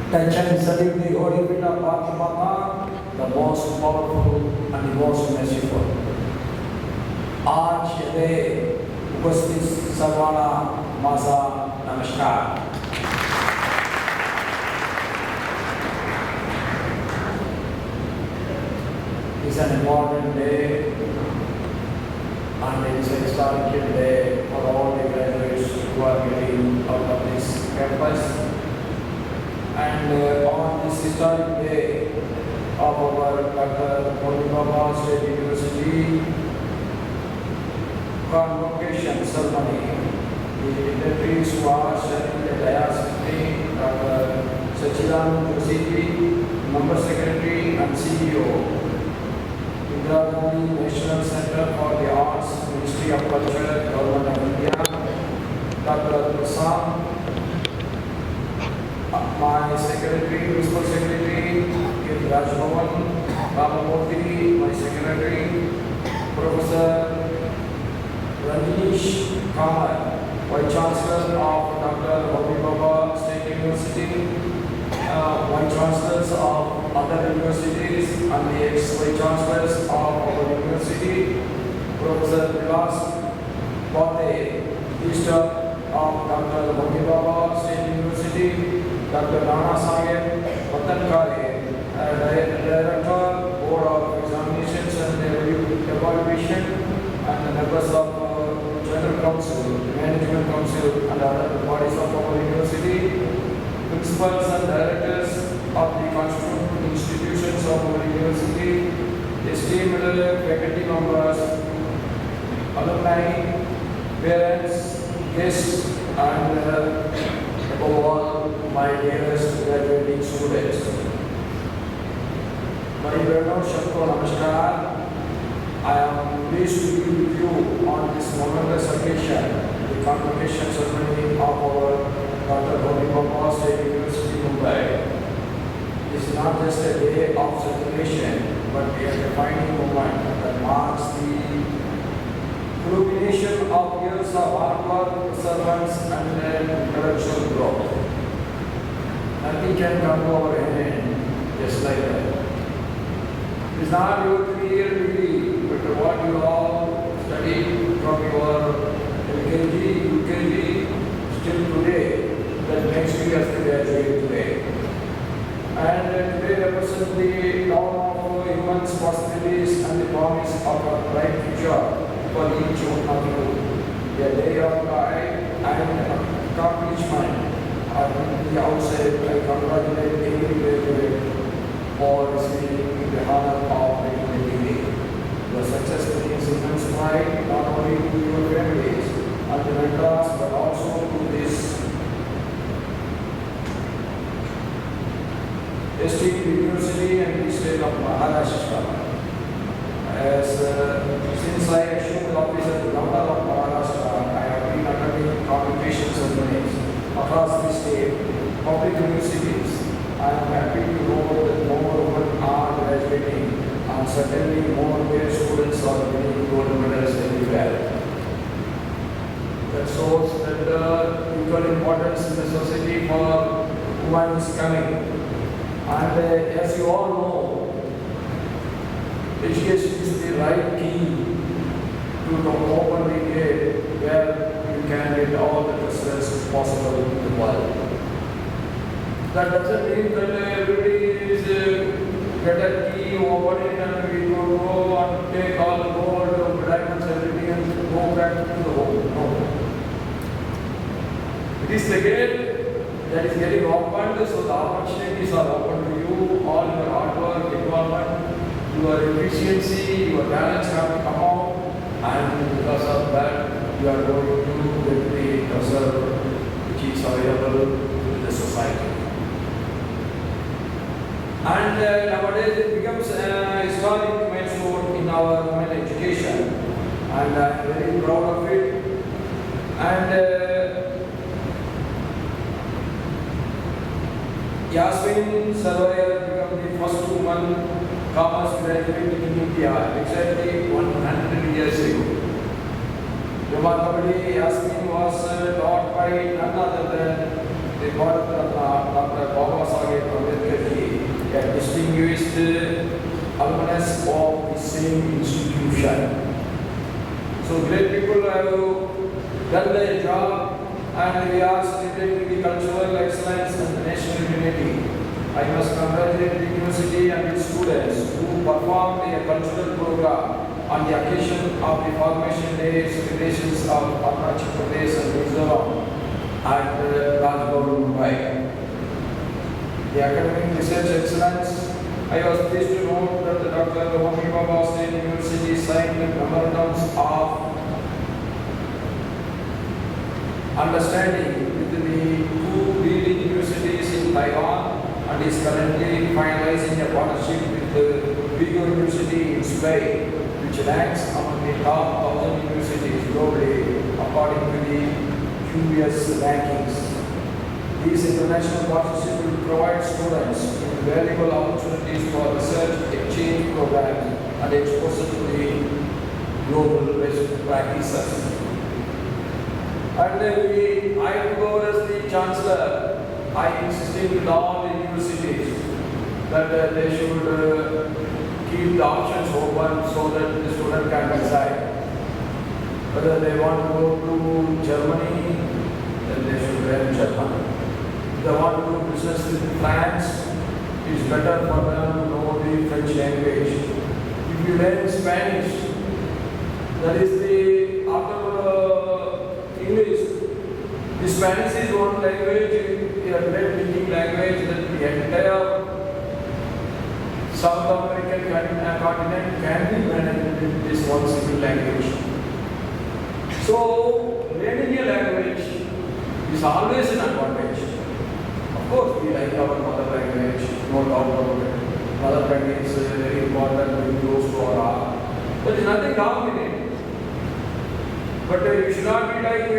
Attention, salute the holy feet of Bhakti Mata, the most powerful and the most merciful. आज ये उपस्थित सर्वाना मासा नमस्कार. It's an important day and it is a historical day for all the graduates who are getting out of this campus. And on this historic day of our Dr. Homi Bhabha State University Convocation ceremony, the dignitaries who are sharing the dais with me, Dr. Sachchidanand, Joshi, Member Secretary and CEO, Indira Gandhi National Center for the Arts, Ministry of Culture, Government of India, Dr. Prashant, my secretary, principal secretary in Rajneesh, Ramamoorthy, my secretary, Professor Rajneesh, Kamat, Vice Chancellor of Dr. Homi Bhabha State University, Vice Chancellors of other universities and the ex-Vice Chancellors of our university, Professor Vilas, Padhye, Registrar of Dr. Homi Bhabha State University, Dr. Nanasaheb, Fatangare, Director, Board of Examinations and Evaluation, and the members of General Council, Management Council, and other bodies of our university, principals and directors of the constituent institutions of our university, esteemed faculty members, alumni, parents, guests, and above all, my dearest graduating students. भाई बहनों सबको नमस्कार. I am pleased to be with you on this momentous occasion, the convocation ceremony of our Dr. Homi Bhabha State University, Mumbai. It is not just a day of celebration, but a defining moment that marks the culmination of years of hard work, perseverance, and intellectual growth. Nothing can come to our hand just like that. It is not your 3-year degree, but what you all studied from your LKG, UKG, still today, that makes you as the graduate today. And today represents the dawn of human's possibilities and the promise of a bright future for each one of you. A day of pride and accomplishment. On the outset, I congratulate every graduate for receiving the honor of getting the degree. Your success brings immense pride not only to your families and the mentors, but also to this esteemed university and the state of Maharashtra. Since I assumed the office as the governor of Maharashtra, I have been attending convocation ceremonies across the state, public universities. I am happy to know that more women are graduating and certainly more male students are winning gold medals everywhere. That shows that the equal importance in the society for women is coming. And as you all know, education is the right key to the open the gate where you can get all the results possible in the world. That doesn't mean that everybody is get a key, open it, and we will go and take all the gold, diamonds, everything, and go back to the home. No. It is the gate that is getting opened, so the opportunities are open to you. All your hard work, involvement, your efficiency, your talents have to come out, and because of that, you are going to get the result which is available in the society. And nowadays it becomes a historic milestone in our women education, and I am very proud of it. And Yasmin Sarwaya became the first woman Commerce graduate in India exactly 100 years ago. Remarkably, Yasmin was taught by none other than the Dr. Baba Sahib alumnus of the same institution. So great people have done their job and we are celebrating the cultural excellence and the national unity. I must congratulate the university and its students who performed a cultural program on the occasion of the formation day celebrations of Arunachal Pradesh and Mizoram at Rajneesh, Mumbai. The academic research excellence, I was pleased to note that the Dr. Homi Bhabha State University signed memorandums of understanding with the two leading universities in Taiwan and is currently finalizing a partnership with the Vigo University in Spain, which ranks among the top 1,000 universities globally according to the QS rankings. These international partnerships will provide students with valuable opportunities for research, exchange programs, and exposure to the global best practices. And I took over as the Chancellor. I insisted with all the universities that they should keep the options open so that the student can decide whether they want to go to Germany, then they should learn German. If they want to do business in France, it is better for them to know the French language. If you learn Spanish, that is the after English. The Spanish is one language, a great speaking language that the entire South American continent can be managed with this one single language. So, learning a language is always an advantage. Of course, we like our mother language, no doubt about it. Mother tongue is very important, very close to our heart. There is nothing wrong in it. But you should not be like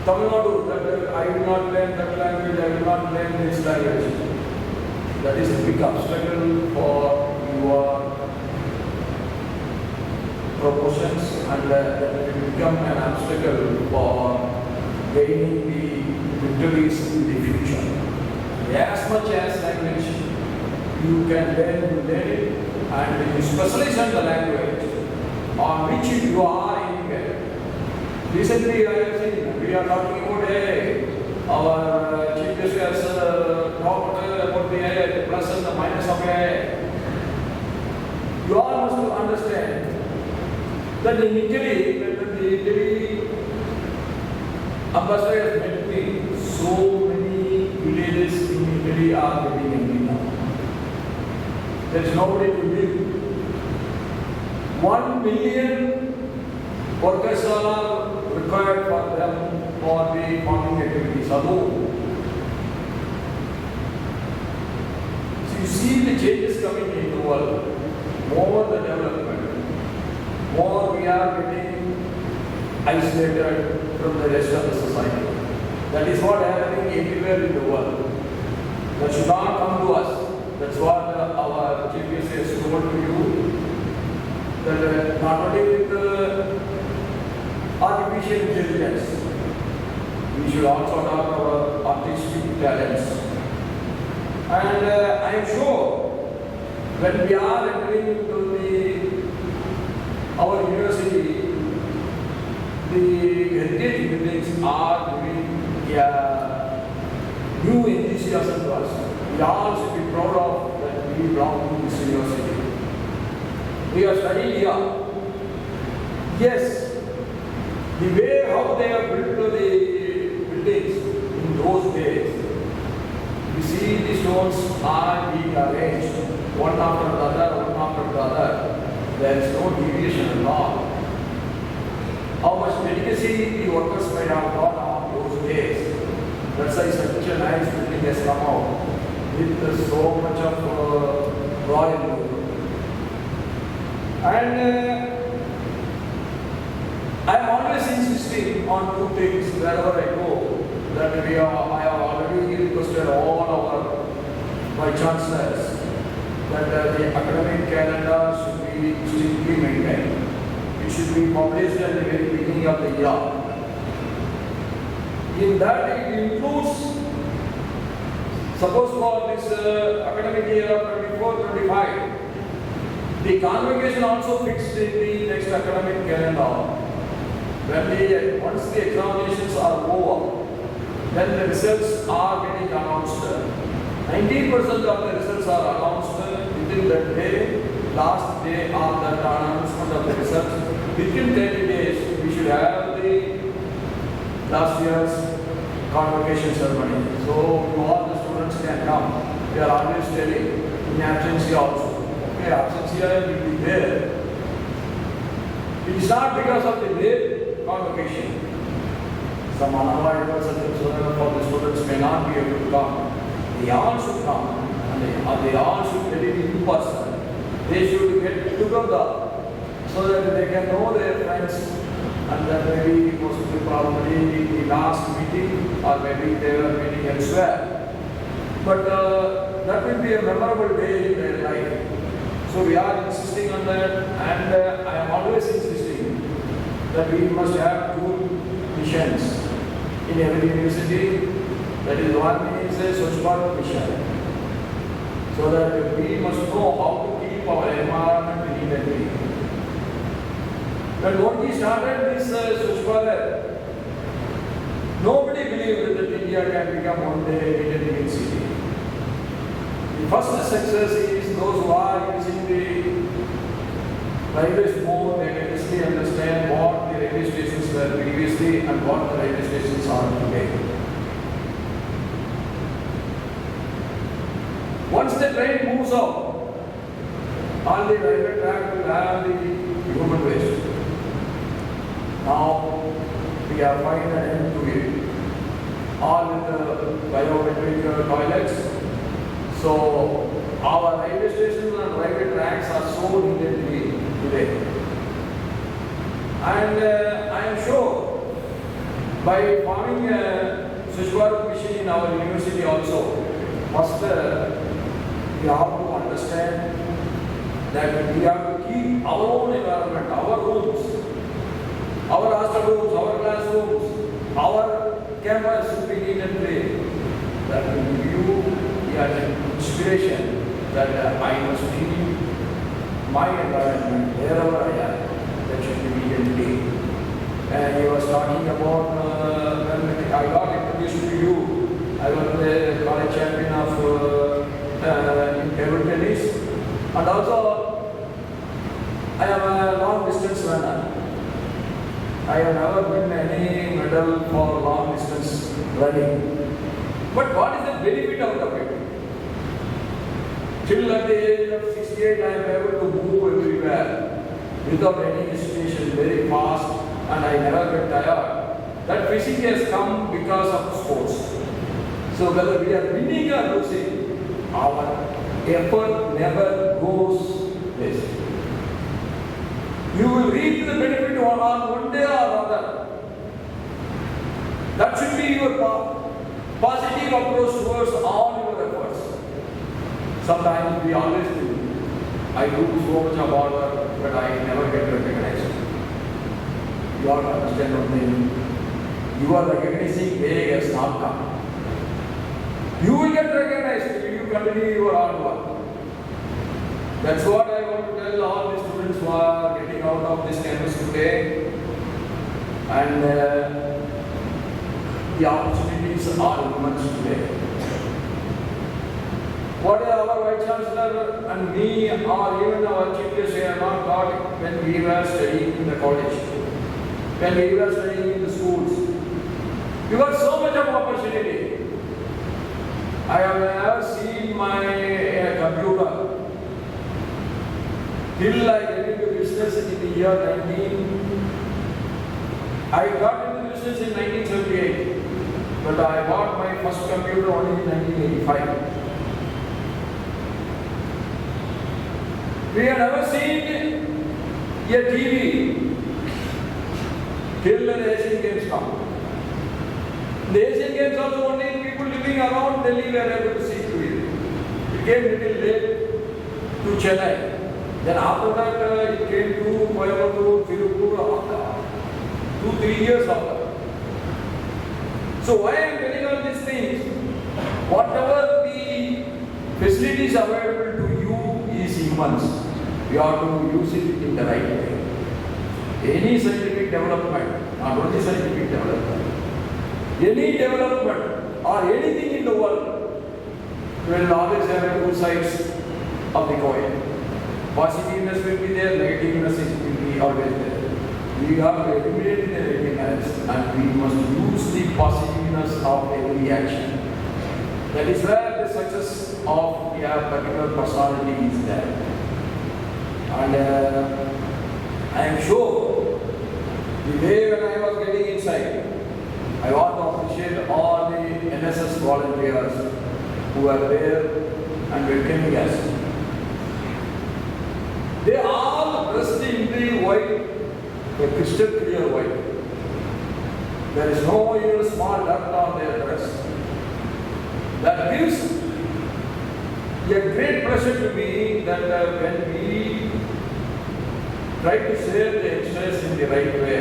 Tamil Nadu, that I will not learn that language, I will not learn this language. That is a big obstacle for your promotions and that will become an obstacle for gaining the victories in the future. As much as language you can learn, you learn it, and you specialize on the language on which you are anywhere. Recently, I have seen, we are talking about AI. Our Chief Justice has talked about the AI, the plus and the minus of AI. You all must understand that in Italy, when the Italy ambassador has met me, so many villages in Italy are getting angry now. There is nobody to live. 1 million workers are required for them for the farming activities alone. So you see the changes coming in the world, more the development, more we are getting isolated from the rest of the society. That is what happening everywhere in the world. That should not come to us. That's what our Chief has told to you. That not only with artificial intelligence, we should also talk about artistic talents. And I am sure when we are entering into our university, the heritage buildings are giving new enthusiasm to us. We all should be proud of that we belong to this university. We are studying here. Yes, the way how they have built the buildings in those days, you see the stones are being arranged one after the other, one after the other. There is no deviation at all. How much delicacy the workers might have got on those days. That's why such a nice building has come out with so much of royal look. And I am always insisting on two things wherever I go. That I have already requested all our my chancellors that the academic calendar should be strictly maintained. It should be published at the very beginning of the year. In that it includes Suppose for this academic year of 24-25, the convocation also fixed in the next academic calendar. Once the examinations are over, then the results are getting announced. 90% of the results are announced within that day, last day of that announcement of the results. Within 30 days, we should have the last year's convocation ceremony. So all the students can come. We are always telling in absentia also. Okay, absentia will be there. It is not because of the late convocation. Some unavoidable circumstances for the students may not be able to come. They all should come and they all should get it in person. They should get together so that they can know their friends, and that maybe probably the last meeting or maybe they were meeting elsewhere. But that will be a memorable day in their life. So we are insisting on that, and I am always insisting that we must have two missions in every university. That is, one is a Swachh Bharat mission, so that we must know how to keep our environment neat and clean. When Modi started this Swachh Bharat, nobody believed that India can become one day a clean city. The first success is those who are using the railways more, they can easily understand what the railway stations were previously and what the railway stations are today. Once the train moves out, on the railway track will have the human waste. Now we are finding an end to it. All with the biometric toilets. So our railway stations and railway tracks are so neat and clean today. And I am sure by forming a Swachh Bharat mission in our university also, first we have to understand that we have to keep our own environment, our rooms, our hostel rooms, our classrooms, our campus should be neat and clean. That will give you an inspiration that I must keep my environment wherever I am. That should be neat and clean. And he was talking about when I got introduced to you, I was the college champion of table tennis, and also I am a long distance runner. I have never won any medal for long distance running. But what is the benefit out of it? Till at the age of 68, I am able to move everywhere without any hesitation, very fast, and I never get tired. That physique has come because of sports. So whether we are winning or losing, our effort never goes waste. You will reap the benefit on one day or other. That should be your positive approach towards all your efforts. Sometimes we always do. I do so much of hard work, but I never get recognized. You all understand one thing. You are recognizing day has not come. You will get recognized if you continue your hard work. That's what I want to tell all the students who are getting out of this campus today. And the opportunities are immense today. What our Vice Chancellor and me or even our Chief Guest have not got when we were studying in the college, when we were studying in the schools. We got so much of opportunity. I have never seen my computer till I get into business in the year 19. I got into business in 1978, but I bought my first computer only in 1985. We have never seen a TV till the Asian Games come. The Asian Games also only people living around Delhi were able to see to it. It came little late to Chennai. Then after that it came to Coimbatore, Tirupur, 2-3 years after. So why I am telling all these things? Whatever the is available to you is immense. You have to use it in the right way. Any scientific development, not only scientific development, any development or anything in the world will always have two sides of the coin. Positiveness will be there, negativeness will be always there. We have to eliminate the negativeness and we must use the positiveness of every action. That is where the success of a particular personality is there. And I am sure the day when I was getting inside, I want to appreciate all the NSS volunteers who are there and welcoming us. They are all dressed in the white, the crystal clear white. There is no even small dirt on their dress. That gives a great pleasure to me that when we try to save the youngsters in the right way,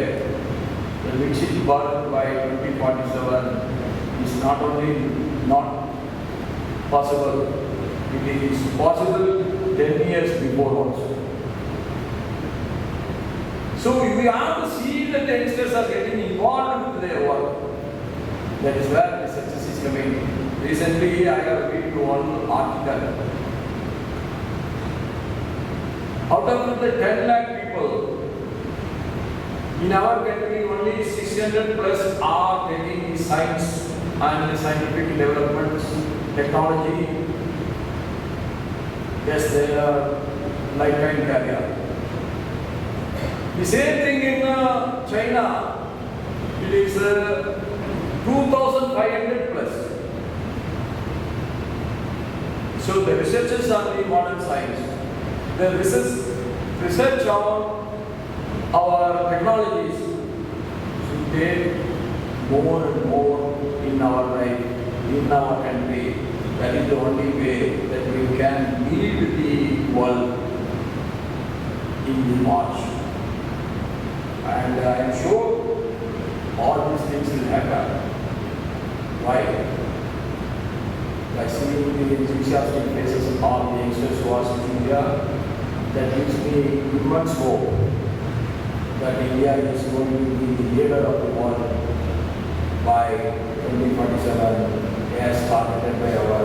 the Viksit Bharat by 2047 is not only not possible, it is possible 10 years before also. So we have to see that the youngsters are getting involved with their work. That is where the success is coming. Recently, I have read one article. Out of the 10 lakh people, in our country, only 600 plus are taking science and the scientific developments, technology. Yes, they are lifetime career. The same thing in China, it is 2,500 plus. So the researchers on the modern science, the research on our technologies should take more and more in our life, in our country. That is the only way that we can lead the world in the march. And I am sure all these things will happen. Why? By seeing the enthusiastic faces of all the youngsters who are sitting here, that gives me immense hope that India is going to be the leader of the world by 2047, as targeted by our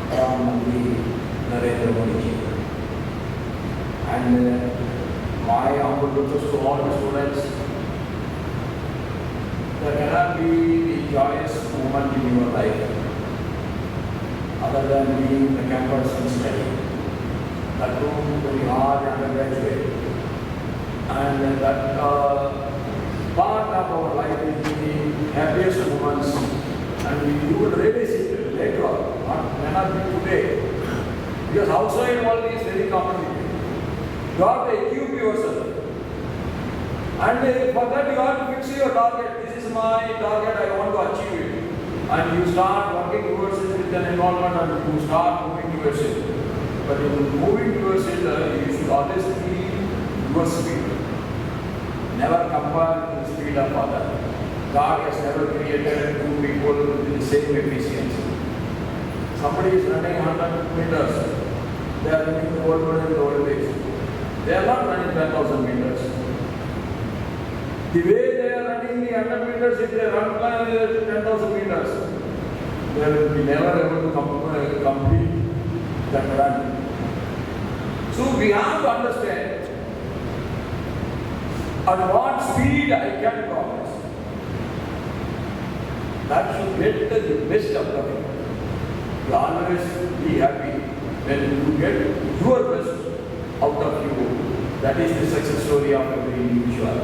Prime Narendra Modi. And my humble wishes to all the students, there cannot be the joyous moment in your life other than being the campus and study. That too very hard undergraduate. And that part of our life is the happiest moments, and you will realize it later on, may not be today. Because outside world is very competitive. You have to equip yourself. And for that you have to fix your target. This is my target, I want to achieve it. And you start working towards it with an involvement and you start moving towards it. But in moving towards it, you should always be your speed. Never compare the speed of others. God has never created two people with the same efficiency. Somebody is running 100 meters. They are running the old in the old days. They are not running 10,000 meters. The way they are running the 100 meters, if they run 10,000 meters, they will be never able to complete that run. So we have to understand at what speed I can progress. That should get the best of them. You always be happy when you get your best out of you. That is the success story of every individual.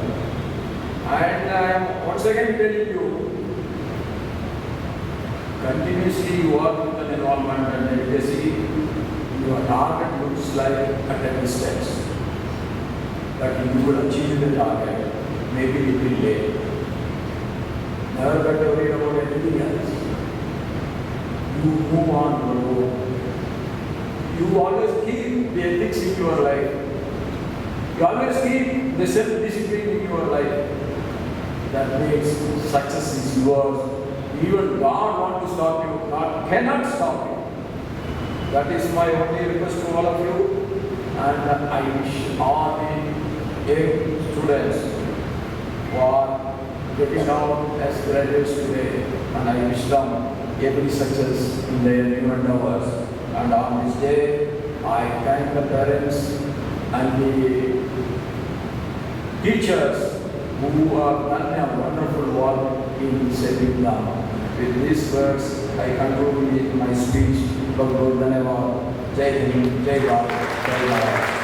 And I am once again telling you, continuously work with an environment and legacy. Your target looks like at a distance. That you will achieve the target, maybe a little late. Never get worried about anything else. You move on, bro. You always keep the ethics in your life. You always keep the self-discipline in your life. That makes success is yours. Even God wants to stop you. God cannot stop you. That is my only request to all of you. And I wish all the young students who are getting out as graduates today, and I wish them every success in their new endeavors. And on this day, I thank the parents and the teachers who have done a wonderful work in saving them. With these words, I conclude my speech. Jai Hind, Jai Bharat, Jai Bharat.